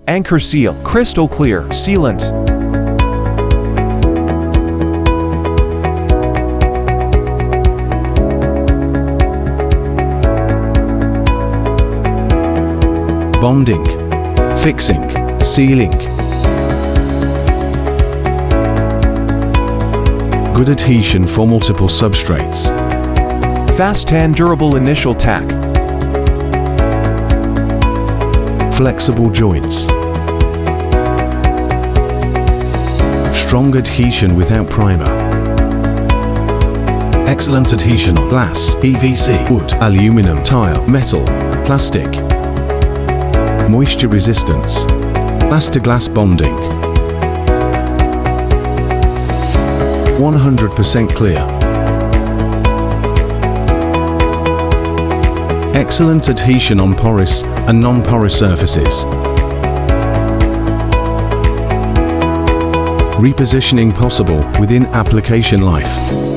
ANCHORSEAL Crystal Clear Sealant. Bonding, fixing, sealing. Good adhesion for multiple substrates. Fast tan durable initial tack. Flexible joints. Strong adhesion without primer. Excellent adhesion on glass, PVC, wood, aluminum, tile, metal, plastic. Moisture resistance. Glass-to-glass bonding. 100% clear. Excellent adhesion on porous and non-porous surfaces. Repositioning possible within application life.